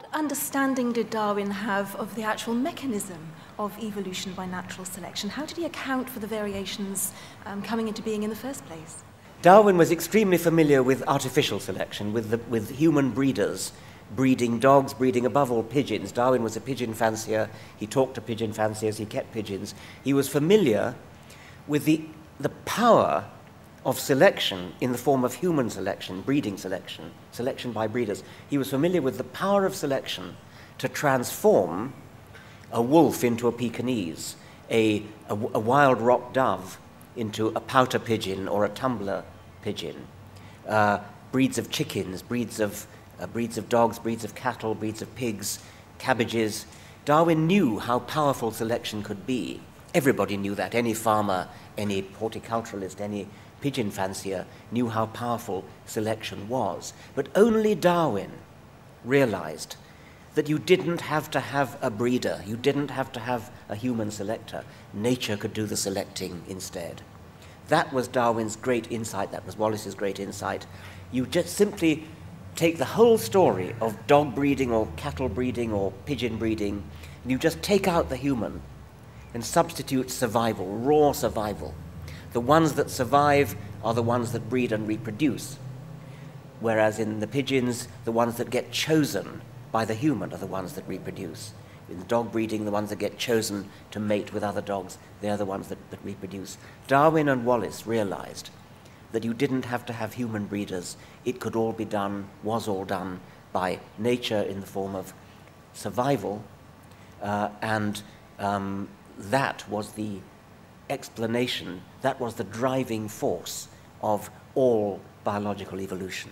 What understanding did Darwin have of the actual mechanism of evolution by natural selection? How did he account for the variations coming into being in the first place? Darwin was extremely familiar with artificial selection, with human breeders, breeding dogs, breeding above all pigeons. Darwin was a pigeon fancier. He talked to pigeon fanciers. He kept pigeons. He was familiar with the power of selection in the form of human selection, breeding selection, selection by breeders. He was familiar with the power of selection to transform a wolf into a Pekingese, a wild rock dove into a pouter pigeon or a tumbler pigeon, breeds of chickens, breeds of dogs, breeds of cattle, breeds of pigs, cabbages. Darwin knew how powerful selection could be. Everybody knew that. Any farmer, any horticulturalist, any pigeon fancier knew how powerful selection was. But only Darwin realized that you didn't have to have a breeder, you didn't have to have a human selector. Nature could do the selecting instead. That was Darwin's great insight, that was Wallace's great insight. You just simply take the whole story of dog breeding or cattle breeding or pigeon breeding, and you just take out the human and substitute survival, raw survival. The ones that survive are the ones that breed and reproduce, whereas in the pigeons, the ones that get chosen by the human are the ones that reproduce. In the dog breeding, the ones that get chosen to mate with other dogs, they're the ones that reproduce. Darwin and Wallace realized that you didn't have to have human breeders. It could all be done, was all done by nature in the form of survival, and that was the explanation, that was the driving force of all biological evolution.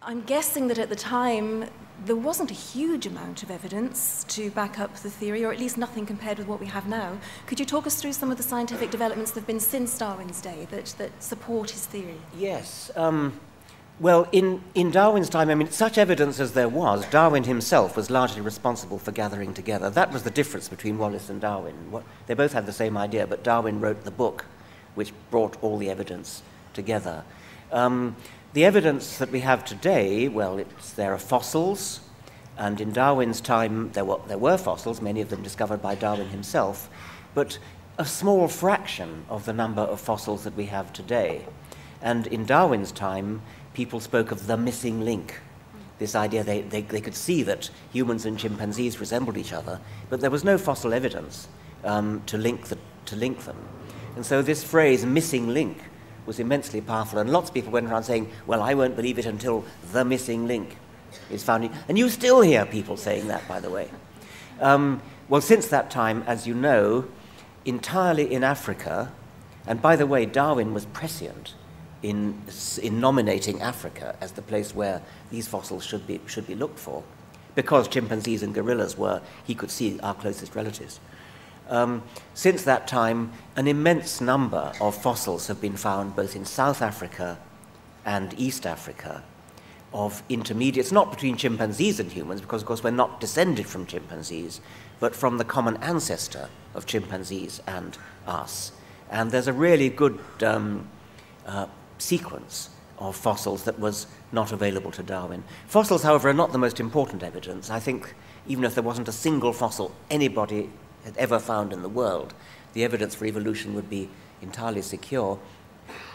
I'm guessing that at the time there wasn't a huge amount of evidence to back up the theory, or at least nothing compared with what we have now. Could you talk us through some of the scientific developments that have been since Darwin's day that support his theory? Yes. Well, in Darwin's time, I mean, such evidence as there was, Darwin himself was largely responsible for gathering together. That was the difference between Wallace and Darwin. They both had the same idea, but Darwin wrote the book which brought all the evidence together. The evidence that we have today, well, there are fossils, and in Darwin's time there were fossils, many of them discovered by Darwin himself, but a small fraction of the number of fossils that we have today. And in Darwin's time, people spoke of the missing link, this idea they could see that humans and chimpanzees resembled each other, but there was no fossil evidence to link them. And so this phrase, missing link, was immensely powerful, and lots of people went around saying, well, I won't believe it until the missing link is found. And you still hear people saying that, by the way. Well, since that time, as you know, entirely in Africa, and by the way, Darwin was prescient in nominating Africa as the place where these fossils should be looked for, because chimpanzees and gorillas were, he could see, our closest relatives. Since that time, an immense number of fossils have been found both in South Africa and East Africa of intermediates, not between chimpanzees and humans, because of course we're not descended from chimpanzees, but from the common ancestor of chimpanzees and us. And there's a really good sequence of fossils that was not available to Darwin. Fossils, however, are not the most important evidence. I think even if there wasn't a single fossil anybody had ever found in the world, the evidence for evolution would be entirely secure.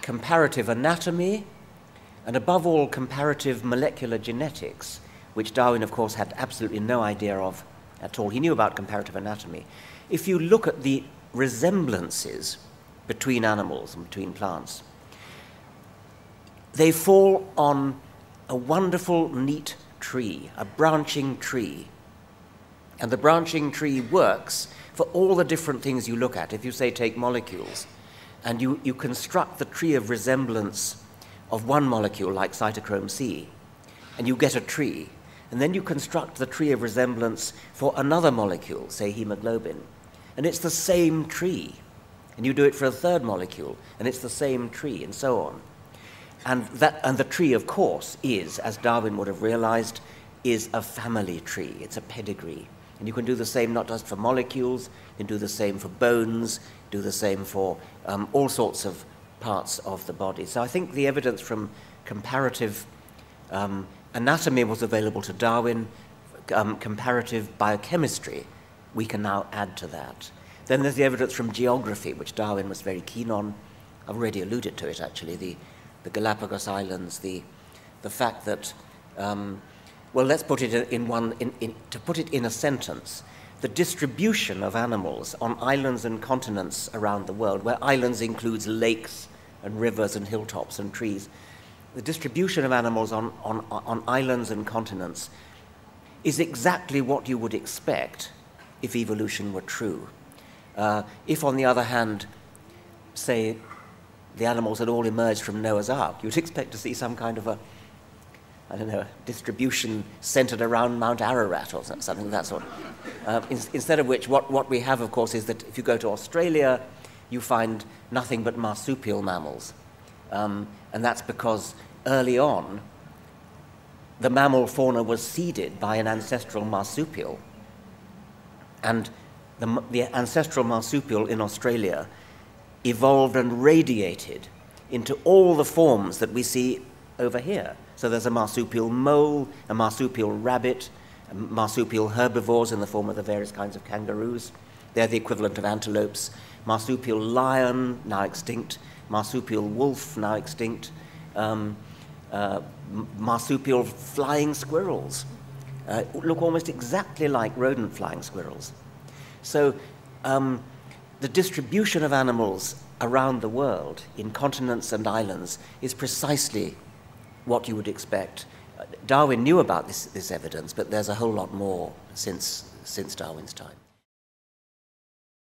Comparative anatomy, and above all, comparative molecular genetics, which Darwin, of course, had absolutely no idea of at all. He knew about comparative anatomy. If you look at the resemblances between animals and between plants, they fall on a wonderful, neat tree, a branching tree. And the branching tree works for all the different things you look at. If you say take molecules, and you construct the tree of resemblance of one molecule like cytochrome C, and you get a tree, and then you construct the tree of resemblance for another molecule, say hemoglobin, and it's the same tree. And you do it for a third molecule, and it's the same tree, and so on. And the tree, of course, is, as Darwin would have realized, is a family tree. It's a pedigree. And you can do the same not just for molecules, you can do the same for bones, do the same for all sorts of parts of the body. So I think the evidence from comparative anatomy was available to Darwin, comparative biochemistry, we can now add to that. Then there's the evidence from geography, which Darwin was very keen on. I've already alluded to it, actually, the Galapagos Islands, the fact that, well, let's put it to put it in a sentence, the distribution of animals on islands and continents around the world, where islands includes lakes and rivers and hilltops and trees, the distribution of animals on islands and continents is exactly what you would expect if evolution were true. If, on the other hand, say, the animals had all emerged from Noah's Ark, you'd expect to see some kind of a, I don't know, distribution centered around Mount Ararat or something of that sort. Instead of which, what we have, of course, is that if you go to Australia, you find nothing but marsupial mammals. And that's because early on, the mammal fauna was seeded by an ancestral marsupial. And the ancestral marsupial in Australia evolved and radiated into all the forms that we see over here. So there's a marsupial mole, a marsupial rabbit, marsupial herbivores in the form of the various kinds of kangaroos. They're the equivalent of antelopes. Marsupial lion, now extinct. Marsupial wolf, now extinct. Marsupial flying squirrels. Look almost exactly like rodent flying squirrels. So the distribution of animals around the world in continents and islands is precisely what you would expect. Darwin knew about this evidence, but there's a whole lot more since Darwin's time.